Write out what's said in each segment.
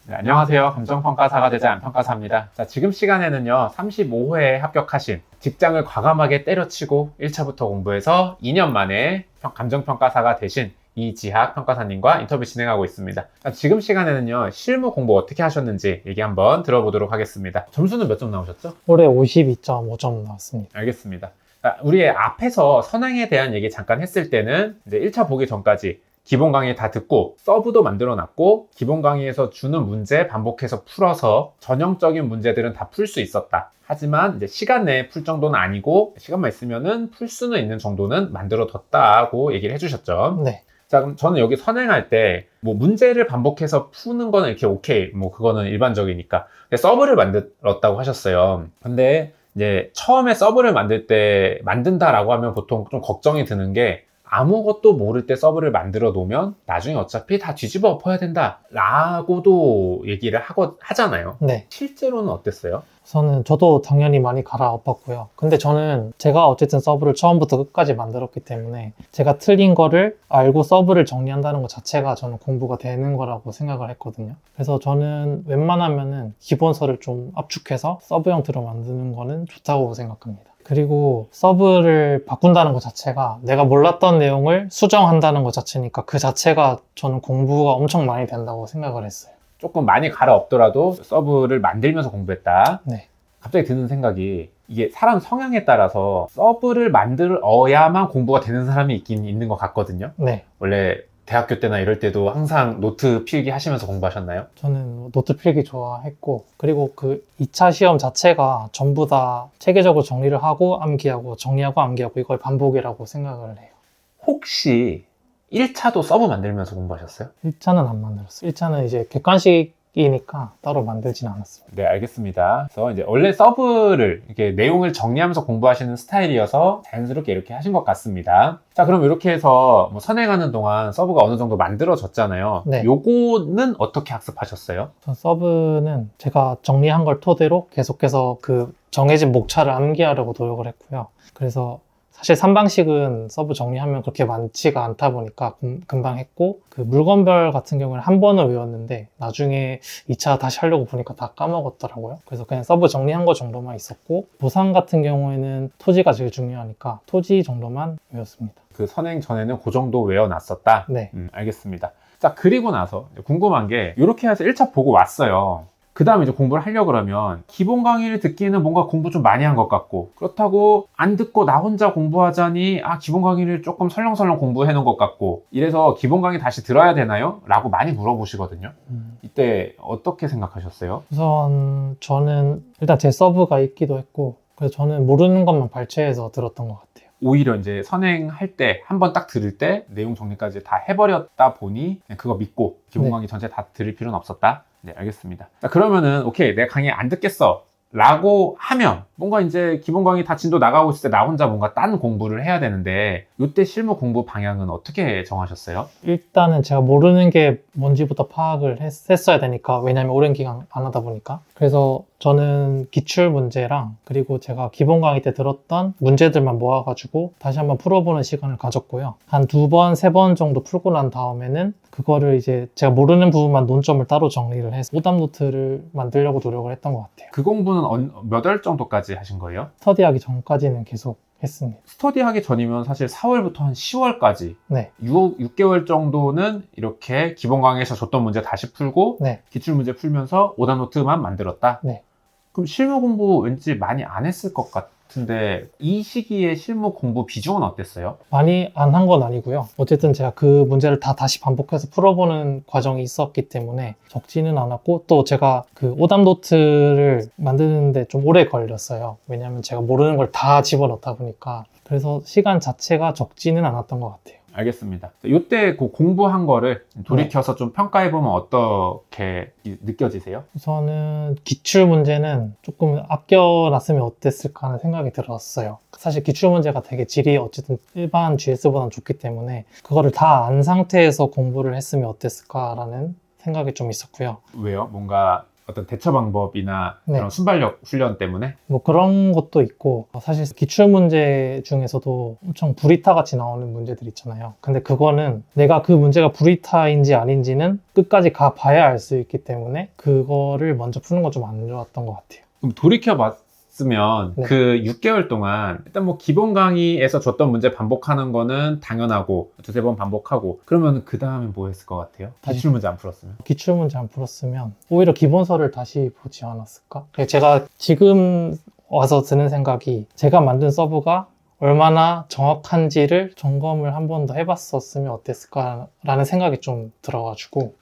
네, 안녕하세요. 감정평가사가 되자 안평가사입니다. 자, 지금 시간에는요, 35회에 합격하신 직장을 과감하게 때려치고 1차부터 공부해서 2년 만에 감정평가사가 되신 이지학 평가사님과 인터뷰 진행하고 있습니다. 자, 지금 시간에는요, 실무 공부 어떻게 하셨는지 얘기 한번 들어보도록 하겠습니다. 점수는 몇 점 나오셨죠? 올해 52.5점 나왔습니다. 알겠습니다. 자, 우리 앞에서 선행에 대한 얘기 잠깐 했을 때는 이제 1차 보기 전까지 기본 강의 다 듣고 서브도 만들어 놨고 기본 강의에서 주는 문제 반복해서 풀어서 전형적인 문제들은 다 풀 수 있었다. 하지만 이제 시간 내에 풀 정도는 아니고 시간만 있으면은 풀 수는 있는 정도는 만들어 뒀다고 얘기를 해주셨죠. 네. 자, 그럼 저는 여기 선행할 때 뭐 문제를 반복해서 푸는 거는 이렇게 오케이, 뭐 그거는 일반적이니까. 근데 서브를 만들었다고 하셨어요. 근데 이제 처음에 서브를 만든다라고 하면 보통 좀 걱정이 드는 게 아무것도 모를 때 서브를 만들어 놓으면 나중에 어차피 다 뒤집어 엎어야 된다 라고도 얘기를 하잖아요. 네. 실제로는 어땠어요? 저도 당연히 많이 갈아엎었고요. 근데 저는 제가 어쨌든 서브를 처음부터 끝까지 만들었기 때문에 제가 틀린 거를 알고 서브를 정리한다는 것 자체가 저는 공부가 되는 거라고 생각을 했거든요. 그래서 저는 웬만하면은 기본서를 좀 압축해서 서브 형태로 만드는 거는 좋다고 생각합니다. 그리고 서브를 바꾼다는 것 자체가 내가 몰랐던 내용을 수정한다는 것 자체니까 그 자체가 저는 공부가 엄청 많이 된다고 생각을 했어요. 조금 많이 갈아엎더라도 서브를 만들면서 공부했다. 네. 갑자기 드는 생각이 이게 사람 성향에 따라서 서브를 만들어야만 공부가 되는 사람이 있긴 있는 것 같거든요. 네. 원래 대학교 때나 이럴 때도 항상 노트 필기 하시면서 공부하셨나요? 저는 노트 필기 좋아했고, 그리고 그 2차 시험 자체가 전부 다 체계적으로 정리를 하고 암기하고 정리하고 암기하고 이걸 반복이라고 생각을 해요. 혹시 1차도 서브 만들면서 공부하셨어요? 1차는 안 만들었어요. 1차는 이제 객관식이니까 따로 만들진 않았습니다. 네, 알겠습니다. 그래서 이제 원래 서브를 이렇게 내용을 정리하면서 공부하시는 스타일이어서 자연스럽게 이렇게 하신 것 같습니다. 자, 그럼 이렇게 해서 뭐 선행하는 동안 서브가 어느 정도 만들어졌잖아요. 네. 요거는 어떻게 학습하셨어요? 전 서브는 제가 정리한 걸 토대로 계속해서 그 정해진 목차를 암기하려고 노력을 했고요. 그래서 사실 3방식은 서브 정리하면 그렇게 많지가 않다 보니까 금방 했고, 그 물건별 같은 경우는 한 번은 외웠는데 나중에 2차 다시 하려고 보니까 다 까먹었더라고요. 그래서 그냥 서브 정리한 거 정도만 있었고, 보상 같은 경우에는 토지가 제일 중요하니까 토지 정도만 외웠습니다. 그 선행 전에는 그 정도 외워놨었다? 네. 알겠습니다. 자, 그리고 나서 궁금한 게 이렇게 해서 1차 보고 왔어요. 그 다음에 이제 공부를 하려고 그러면 기본 강의를 듣기에는 뭔가 공부 좀 많이 한 것 같고, 그렇다고 안 듣고 나 혼자 공부하자니 기본 강의를 조금 설렁설렁 공부해 놓은 것 같고, 이래서 기본 강의 다시 들어야 되나요? 라고 많이 물어보시거든요. 이때 어떻게 생각하셨어요? 우선 저는 일단 제 서브가 있기도 했고, 그래서 저는 모르는 것만 발췌해서 들었던 것 같아요. 오히려 이제 선행할 때 한 번 딱 들을 때 내용 정리까지 다 해버렸다 보니 그냥 그거 믿고 기본 강의 전체 다 들을 필요는 없었다? 네, 알겠습니다. 자, 그러면은 오케이, 내가 강의 안 듣겠어 라고 하면 뭔가 이제 기본 강의 다 진도 나가고 있을 때 나 혼자 뭔가 딴 공부를 해야 되는데, 이때 실무 공부 방향은 어떻게 정하셨어요? 일단은 제가 모르는 게 뭔지부터 파악을 했어야 되니까, 왜냐면 오랜 기간 안 하다 보니까. 그래서 저는 기출 문제랑 그리고 제가 기본 강의 때 들었던 문제들만 모아가지고 다시 한번 풀어보는 시간을 가졌고요. 한 2번, 3번 정도 풀고 난 다음에는 그거를 이제 제가 모르는 부분만 논점을 따로 정리를 해서 오답 노트를 만들려고 노력을 했던 것 같아요. 그 공부는 몇 월 정도까지 하신 거예요? 스터디하기 전까지는 계속 했습니다. 스터디 하기 전이면 사실 4월부터 한 10월까지 네. 6개월 정도는 이렇게 기본 강의에서 줬던 문제 다시 풀고 네. 기출 문제 풀면서 오답 노트만 만들었다? 네. 그럼 실무 공부 왠지 많이 안 했을 것 같은데, 이 시기에 실무 공부 비중은 어땠어요? 많이 안 한 건 아니고요. 어쨌든 제가 그 문제를 다시 반복해서 풀어보는 과정이 있었기 때문에 적지는 않았고, 또 제가 그 오답 노트를 만드는데 좀 오래 걸렸어요. 왜냐하면 제가 모르는 걸 다 집어넣다 보니까. 그래서 시간 자체가 적지는 않았던 것 같아요. 알겠습니다. 이때 그 공부한 거를 돌이켜서 좀 평가해보면 어떻게 느껴지세요? 우선은 기출 문제는 조금 아껴놨으면 어땠을까 하는 생각이 들었어요. 사실 기출 문제가 되게 질이 어쨌든 일반 GS보다는 좋기 때문에 그거를 다 안 상태에서 공부를 했으면 어땠을까라는 생각이 좀 있었고요. 왜요? 뭔가 어떤 대처 방법이나 네. 그런 순발력 훈련 때문에? 뭐 그런 것도 있고 사실 기출 문제 중에서도 엄청 브리타 같이 나오는 문제들 있잖아요. 근데 그거는 내가 그 문제가 브리타인지 아닌지는 끝까지 가 봐야 알 수 있기 때문에 그거를 먼저 푸는 건 좀 안 좋았던 것 같아요. 그럼 돌이켜봤으면 네. 그 6개월 동안 일단 뭐 기본 강의에서 줬던 문제 반복하는 거는 당연하고 두세 번 반복하고 그러면 그 다음에 뭐 했을 것 같아요? 기출 문제 안 풀었으면? 기출 문제 안 풀었으면 오히려 기본서를 다시 보지 않았을까? 제가 지금 와서 드는 생각이 제가 만든 서브가 얼마나 정확한지를 점검을 한 번 더 해봤었으면 어땠을까라는 생각이 좀 들어가지고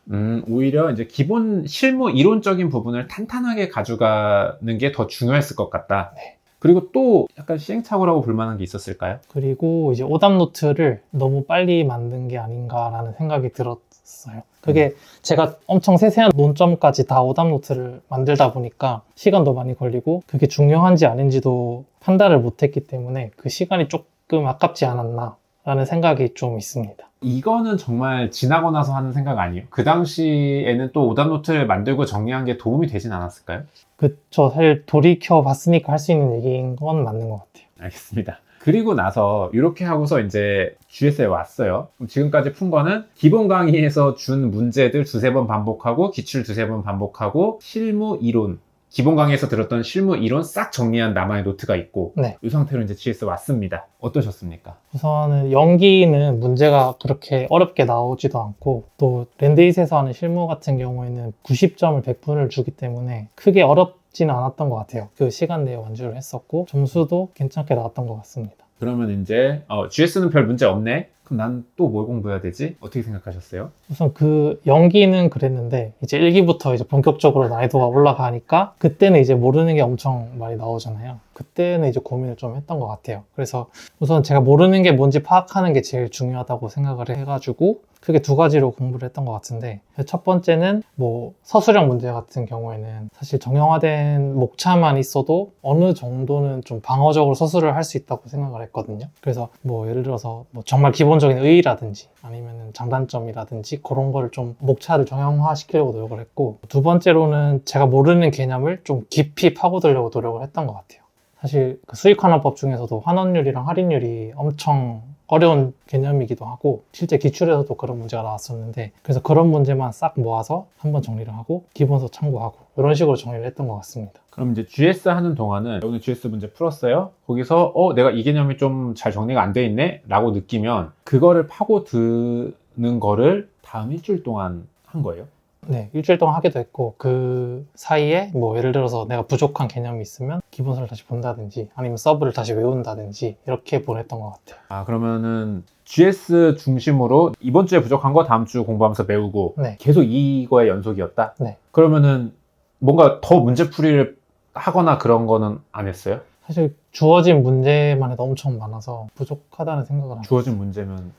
오히려 이제 기본 실무 이론적인 부분을 탄탄하게 가져가는 게 더 중요했을 것 같다. 네. 그리고 또 약간 시행착오라고 볼 만한 게 있었을까요? 그리고 이제 오답 노트를 너무 빨리 만든 게 아닌가라는 생각이 들었어요. 그게 제가 엄청 세세한 논점까지 다 오답 노트를 만들다 보니까 시간도 많이 걸리고 그게 중요한지 아닌지도 판단을 못했기 때문에 그 시간이 조금 아깝지 않았나라는 생각이 좀 있습니다. 이거는 정말 지나고 나서 하는 생각 아니에요? 그 당시에는 또 오답 노트를 만들고 정리한 게 도움이 되진 않았을까요? 그쵸. 사실 돌이켜 봤으니까 할 수 있는 얘기인 건 맞는 것 같아요. 알겠습니다. 그리고 나서 이렇게 하고서 이제 GS에 왔어요. 그럼 지금까지 푼 거는 기본 강의에서 준 문제들 두세 번 반복하고 기출 두세 번 반복하고 실무 이론 기본 강의에서 들었던 실무 이론 싹 정리한 나만의 노트가 있고 네. 이 상태로 이제 GS 왔습니다. 어떠셨습니까? 우선은 연기는 문제가 그렇게 어렵게 나오지도 않고 또 랜드잇에서 하는 실무 같은 경우에는 90점을 100분을 주기 때문에 크게 어렵지는 않았던 것 같아요. 그 시간 내에 완주를 했었고 점수도 괜찮게 나왔던 것 같습니다. 그러면 이제 GS는 별 문제 없네? 그럼 난 또 뭘 공부해야 되지? 어떻게 생각하셨어요? 우선 그 연기는 그랬는데 이제 1기부터 이제 본격적으로 난이도가 올라가니까 그때는 이제 모르는 게 엄청 많이 나오잖아요. 그때는 이제 고민을 좀 했던 것 같아요. 그래서 우선 제가 모르는 게 뭔지 파악하는 게 제일 중요하다고 생각을 해가지고 크게 두 가지로 공부를 했던 것 같은데 첫 번째는 뭐 서술형 문제 같은 경우에는 사실 정형화된 목차만 있어도 어느 정도는 좀 방어적으로 서술을 할 수 있다고 생각을 했거든요. 그래서 뭐 예를 들어서 뭐 정말 기본적인 의의라든지 아니면 장단점이라든지 그런 거를 좀 목차를 정형화시키려고 노력을 했고 두 번째로는 제가 모르는 개념을 좀 깊이 파고들려고 노력을 했던 것 같아요. 사실 그 수익환원법 중에서도 환원율이랑 할인율이 엄청 어려운 개념이기도 하고 실제 기출에서도 그런 문제가 나왔었는데 그래서 그런 문제만 싹 모아서 한번 정리를 하고 기본서 참고하고 이런 식으로 정리를 했던 것 같습니다. 그럼 이제 GS 하는 동안은 오늘 GS 문제 풀었어요? 거기서 내가 이 개념이 좀 잘 정리가 안 돼 있네? 라고 느끼면 그거를 파고드는 거를 다음 일주일 동안 한 거예요? 네, 일주일 동안 하기도 했고 그 사이에 뭐 예를 들어서 내가 부족한 개념이 있으면 기본서를 다시 본다든지 아니면 서브를 다시 외운다든지 이렇게 보냈던 것 같아요. 그러면은 GS 중심으로 이번 주에 부족한 거 다음 주 공부하면서 배우고 네. 계속 이거의 연속이었다? 네. 그러면은 뭔가 더 문제풀이를 하거나 그런 거는 안 했어요? 사실 주어진 문제만 해도 엄청 많아서 부족하다는 생각을 합니다. 주어진 문제면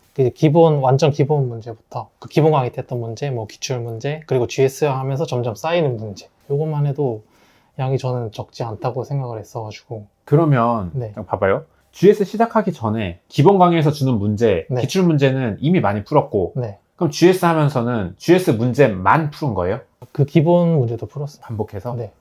완전 기본 문제부터 그 기본 강의 때 했던 문제, 뭐 기출 문제, 그리고 GS 하면서 점점 쌓이는 문제. 요것만 해도 양이 저는 적지 않다고 생각을 했어가지고. 그러면 네. 봐봐요. GS 시작하기 전에 기본 강의에서 주는 문제, 네. 기출 문제는 이미 많이 풀었고 네. 그럼 GS 하면서는 GS 문제만 푸는 거예요? 그 기본 문제도 풀었어요. 반복해서? 네.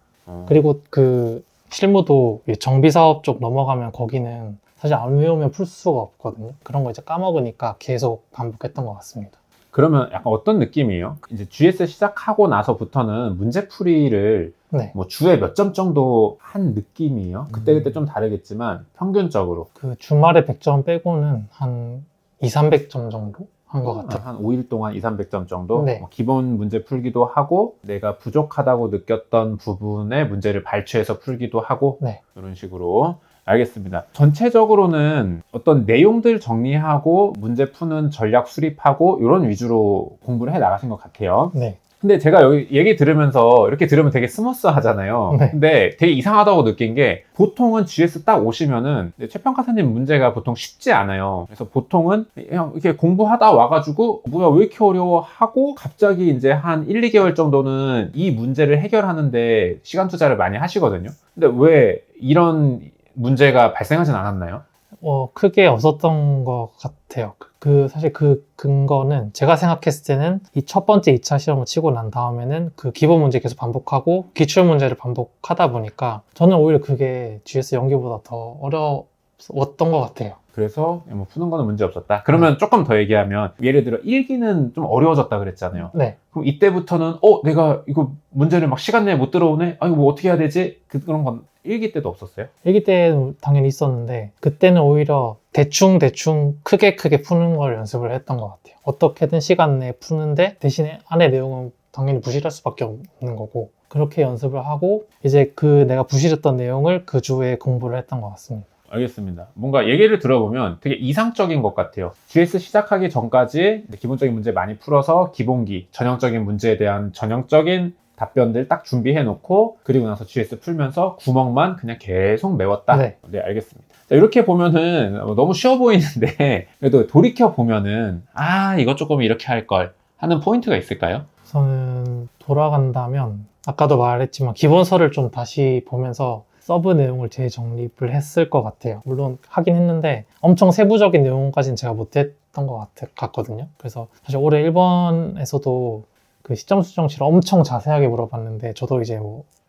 그리고 그 실무도 정비사업 쪽 넘어가면 거기는 사실 안 외우면 풀 수가 없거든요. 그런 거 이제 까먹으니까 계속 반복했던 것 같습니다. 그러면 약간 어떤 느낌이에요? 이제 GS 시작하고 나서부터는 문제풀이를 네. 뭐 주에 몇 점 정도 한 느낌이에요? 그때그때 좀 다르겠지만 평균적으로 그 주말에 100점 빼고는 한 200~300점 정도 한 것 같아요. 한 5일 동안 200~300점 정도? 네. 뭐 기본 문제 풀기도 하고 내가 부족하다고 느꼈던 부분의 문제를 발췌해서 풀기도 하고 네. 이런 식으로 알겠습니다. 전체적으로는 어떤 내용들 정리하고 문제 푸는 전략 수립하고 이런 위주로 공부를 해 나가신 것 같아요. 네. 근데 제가 여기 얘기 들으면서 이렇게 들으면 되게 스무스 하잖아요. 네. 근데 되게 이상하다고 느낀 게 보통은 GS 딱 오시면은 최평가사님 문제가 보통 쉽지 않아요. 그래서 보통은 그냥 이렇게 공부하다 와가지고 뭐야 왜 이렇게 어려워 하고 갑자기 이제 한 1, 2개월 정도는 이 문제를 해결하는데 시간 투자를 많이 하시거든요. 근데 왜 이런 문제가 발생하진 않았나요? 크게 없었던 것 같아요. 사실 그 근거는 제가 생각했을 때는 이 첫 번째 2차 시험을 치고 난 다음에는 그 기본 문제 계속 반복하고 기출 문제를 반복하다 보니까 저는 오히려 그게 GS 연기보다 더 어려웠던 것 같아요. 그래서 뭐 푸는 거는 문제 없었다. 그러면 조금 더 얘기하면 예를 들어 1기는 좀 어려워졌다 그랬잖아요. 네. 그럼 이때부터는 내가 이거 문제를 막 시간 내에 못 들어오네? 이거 뭐 어떻게 해야 되지? 그런 건 1기 때도 없었어요? 일기 때는 당연히 있었는데 그때는 오히려 대충 크게 푸는 걸 연습을 했던 것 같아요. 어떻게든 시간 내에 푸는데 대신에 안에 내용은 당연히 부실할 수밖에 없는 거고 그렇게 연습을 하고 이제 내가 부실했던 내용을 그 주에 공부를 했던 것 같습니다. 알겠습니다. 뭔가 얘기를 들어보면 되게 이상적인 것 같아요. GS 시작하기 전까지 기본적인 문제 많이 풀어서 기본기, 전형적인 문제에 대한 전형적인 답변들 딱 준비해 놓고 그리고 나서 GS 풀면서 구멍만 그냥 계속 메웠다. 네. 네, 알겠습니다. 자, 이렇게 보면은 너무 쉬워 보이는데 그래도 돌이켜 보면은 이것 조금 이렇게 할 걸 하는 포인트가 있을까요? 저는 돌아간다면 아까도 말했지만 기본서를 좀 다시 보면서 서브 내용을 재정립을 했을 것 같아요. 물론 하긴 했는데 엄청 세부적인 내용까지는 제가 못했던 것 같거든요. 그래서 사실 올해 1번에서도 그 시점 수정치를 엄청 자세하게 물어봤는데 저도 이제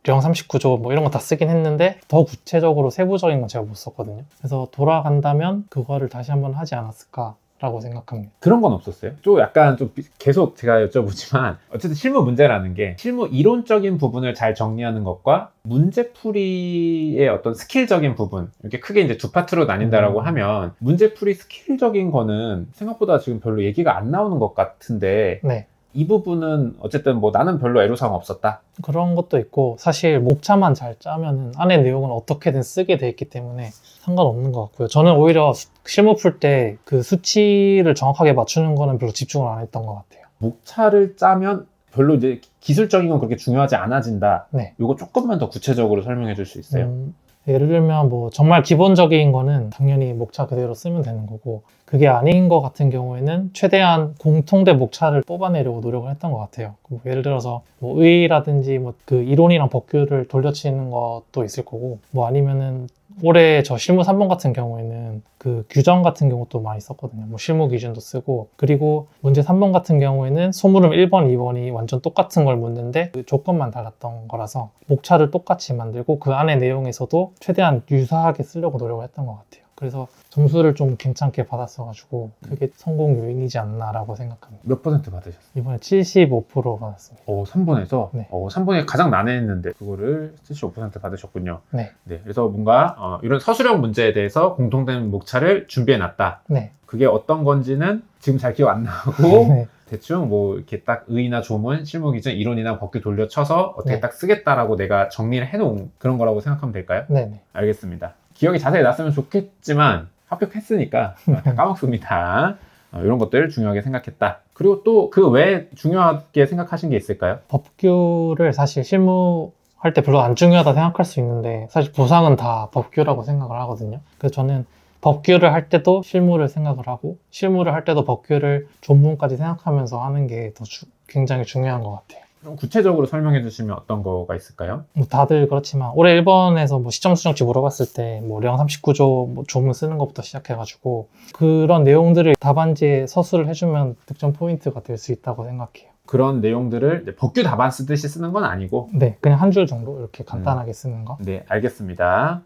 령 39조 이런 거 다 쓰긴 했는데 더 구체적으로 세부적인 건 제가 못 썼거든요. 그래서 돌아간다면 그거를 다시 한번 하지 않았을까라고 생각합니다. 그런 건 없었어요? 또 약간 좀 계속 제가 여쭤보지만 어쨌든 실무 문제라는 게 실무 이론적인 부분을 잘 정리하는 것과 문제풀이의 어떤 스킬적인 부분 이렇게 크게 이제 두 파트로 나뉜다라고 하면 문제풀이 스킬적인 거는 생각보다 지금 별로 얘기가 안 나오는 것 같은데 네. 이 부분은 어쨌든 나는 별로 애로사항 없었다. 그런 것도 있고 사실 목차만 잘 짜면은 안에 내용은 어떻게든 쓰게 돼 있기 때문에 상관없는 것 같고요. 저는 오히려 실무 풀 때 그 수치를 정확하게 맞추는 거는 별로 집중을 안 했던 것 같아요. 목차를 짜면 별로 이제 기술적인 건 그렇게 중요하지 않아진다. 네. 이거 조금만 더 구체적으로 설명해 줄 수 있어요? 예를 들면 정말 기본적인 거는 당연히 목차 그대로 쓰면 되는 거고 그게 아닌 것 같은 경우에는 최대한 공통된 목차를 뽑아내려고 노력을 했던 것 같아요. 예를 들어서 의의라든지 그 이론이랑 법규를 돌려치는 것도 있을 거고 아니면은 올해 저 실무 3번 같은 경우에는 그 규정 같은 경우도 많이 썼거든요. 실무 기준도 쓰고 그리고 문제 3번 같은 경우에는 소물음 1번, 2번이 완전 똑같은 걸 묻는데 그 조건만 달랐던 거라서 목차를 똑같이 만들고 그 안에 내용에서도 최대한 유사하게 쓰려고 노력을 했던 것 같아요. 그래서 점수를 좀 괜찮게 받았어가지고 그게 성공 요인이지 않나라고 생각합니다. 몇 퍼센트 받으셨어요? 이번에 75% 받았습니다. 3번에서? 네. 3번이 가장 난해했는데 그거를 75% 받으셨군요. 네. 네, 그래서 뭔가 이런 서술형 문제에 대해서 공통된 목차를 준비해놨다. 네. 그게 어떤 건지는 지금 잘 기억 안 나고 네. 대충 이렇게 딱 의의나 조문, 실무기준, 이론이나 법규 돌려쳐서 어떻게 네. 딱 쓰겠다라고 내가 정리를 해놓은 그런 거라고 생각하면 될까요? 네. 알겠습니다. 기억이 자세히 났으면 좋겠지만 합격했으니까 다 까먹습니다. 이런 것들 중요하게 생각했다. 그리고 또 그 외에 중요하게 생각하신 게 있을까요? 법규를 사실 실무할 때 별로 안 중요하다 생각할 수 있는데 사실 보상은 다 법규라고 생각을 하거든요. 그래서 저는 법규를 할 때도 실무를 생각을 하고 실무를 할 때도 법규를 본문까지 생각하면서 하는 게 더 굉장히 중요한 것 같아요. 좀 구체적으로 설명해 주시면 어떤 거가 있을까요? 다들 그렇지만 올해 1번에서 시점 수정치 물어봤을 때 령 39조 조문 쓰는 것부터 시작해가지고 그런 내용들을 답안지에 서술을 해주면 득점 포인트가 될 수 있다고 생각해요. 그런 내용들을 법규 답안 쓰듯이 쓰는 건 아니고 네, 그냥 한 줄 정도 이렇게 간단하게 쓰는 거. 네, 알겠습니다.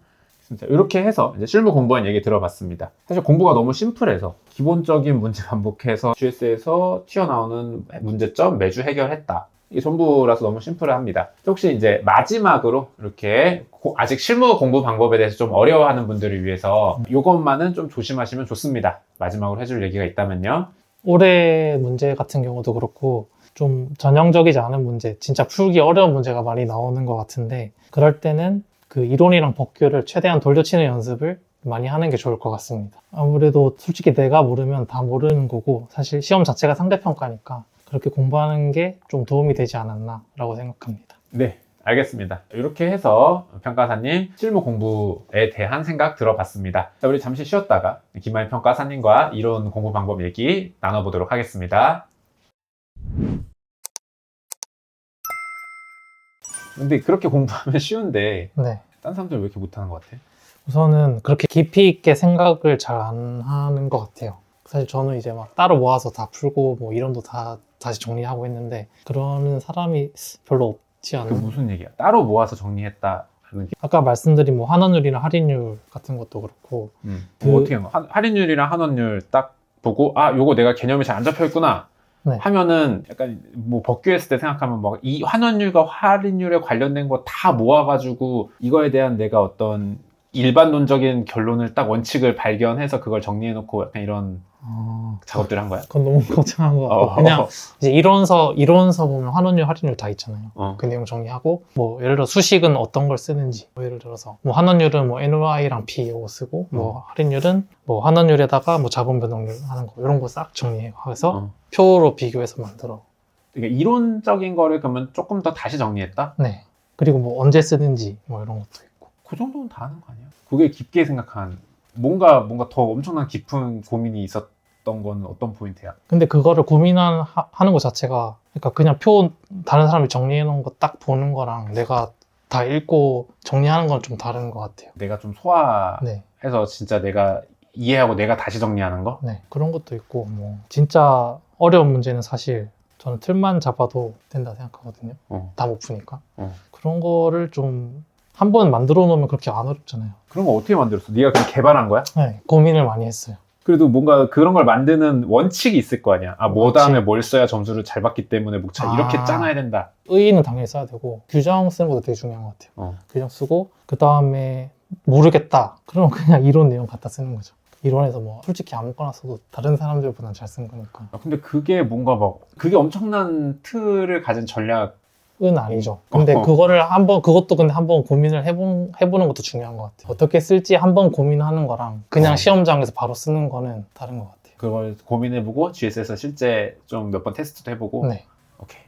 이렇게 해서 이제 실무 공부한 얘기 들어봤습니다. 사실 공부가 너무 심플해서 기본적인 문제 반복해서 GS에서 튀어나오는 문제점 매주 해결했다. 이게 전부라서 너무 심플합니다. 혹시 이제 마지막으로 이렇게 아직 실무 공부 방법에 대해서 좀 어려워하는 분들을 위해서 이것만은 좀 조심하시면 좋습니다. 마지막으로 해줄 얘기가 있다면요. 올해 문제 같은 경우도 그렇고 좀 전형적이지 않은 문제, 진짜 풀기 어려운 문제가 많이 나오는 것 같은데 그럴 때는 그 이론이랑 법규를 최대한 돌려치는 연습을 많이 하는 게 좋을 것 같습니다. 아무래도 솔직히 내가 모르면 다 모르는 거고 사실 시험 자체가 상대평가니까 그렇게 공부하는 게 좀 도움이 되지 않았나라고 생각합니다. 네, 알겠습니다. 이렇게 해서 평가사님 실무 공부에 대한 생각 들어봤습니다. 자, 우리 잠시 쉬었다가 김하일 평가사님과 이론 공부 방법 얘기 나눠보도록 하겠습니다. 근데 그렇게 공부하면 쉬운데 네. 딴 사람들 왜 이렇게 못하는 것 같아? 우선은 그렇게 깊이 있게 생각을 잘 안 하는 것 같아요. 사실 저는 이제 막 따로 모아서 다 풀고 뭐 이론도 다 다시 정리하고 했는데 그러는 사람이 별로 없지 그 않나. 무슨 얘기야? 따로 모아서 정리했다 하는 게. 아까 말씀드린 뭐 환원율이나 할인율 같은 것도 그렇고 뭐 어떻게 하는 거야? 할인율이랑 환원율 딱 보고 아 요거 내가 개념이 잘 안 잡혀 있구나 네. 하면은 약간 뭐 법규했을 때 생각하면 막 이 환원율과 할인율에 관련된 거 다 모아가지고 이거에 대한 내가 어떤 일반론적인 결론을 딱 원칙을 발견해서 그걸 정리해놓고 약간 이런 작업들을 한 거야? 그건 너무 거창한 것 같고 그냥 이제 이론서 보면 환원율, 할인율 다 있잖아요. 그 내용 정리하고 뭐 예를 들어 수식은 어떤 걸 쓰는지 뭐 예를 들어서 뭐 환원율은 뭐 NOI랑 P 이거 쓰고 뭐 할인율은 뭐 환원율에다가 뭐 자본 변동률 하는 거 이런 거 싹 정리해서 표로 비교해서 만들어. 그러니까 이론적인 거를 그러면 조금 더 다시 정리했다? 네. 그리고 뭐 언제 쓰는지 뭐 이런 것도 있고. 그 정도는 다 하는 거 아니야? 그게 깊게 생각한 뭔가 더 엄청난 깊은 고민이 있었던 건 어떤 포인트야? 근데 그거를 고민하는 것 자체가 그러니까 그냥 표 다른 사람이 정리해 놓은 거 딱 보는 거랑 내가 다 읽고 정리하는 건 좀 다른 것 같아요. 내가 좀 소화해서 네. 진짜 내가 이해하고 내가 다시 정리하는 거? 네. 그런 것도 있고 뭐 진짜 어려운 문제는 사실 저는 틀만 잡아도 된다 생각하거든요. 다 못 푸니까. 그런 거를 좀 한 번 만들어 놓으면 그렇게 안 어렵잖아요. 그런 거 어떻게 만들었어? 네가 그냥 개발한 거야? 네. 고민을 많이 했어요. 그래도 뭔가 그런 걸 만드는 원칙이 있을 거 아니야. 아, 뭐 원칙. 다음에 뭘 써야 점수를 잘 받기 때문에 뭐 이렇게 짜놔야 된다. 의의는 당연히 써야 되고 규정 쓰는 것도 되게 중요한 것 같아요. 규정 쓰고 그 다음에 모르겠다. 그러면 그냥 이론 내용 갖다 쓰는 거죠. 이론에서 뭐 솔직히 아무거나 써도 다른 사람들보다는 잘 쓴 거니까. 근데 그게 뭔가 그게 엄청난 틀을 가진 전략. 은 아니죠. 근데 그거를 그것도 근데 한번 고민을 해보는 것도 중요한 것 같아요. 어떻게 쓸지 한번 고민하는 거랑 그냥 시험장에서 바로 쓰는 거는 다른 것 같아요. 그걸 고민해보고 GS에서 실제 좀 몇 번 테스트도 해보고. 네. 오케이.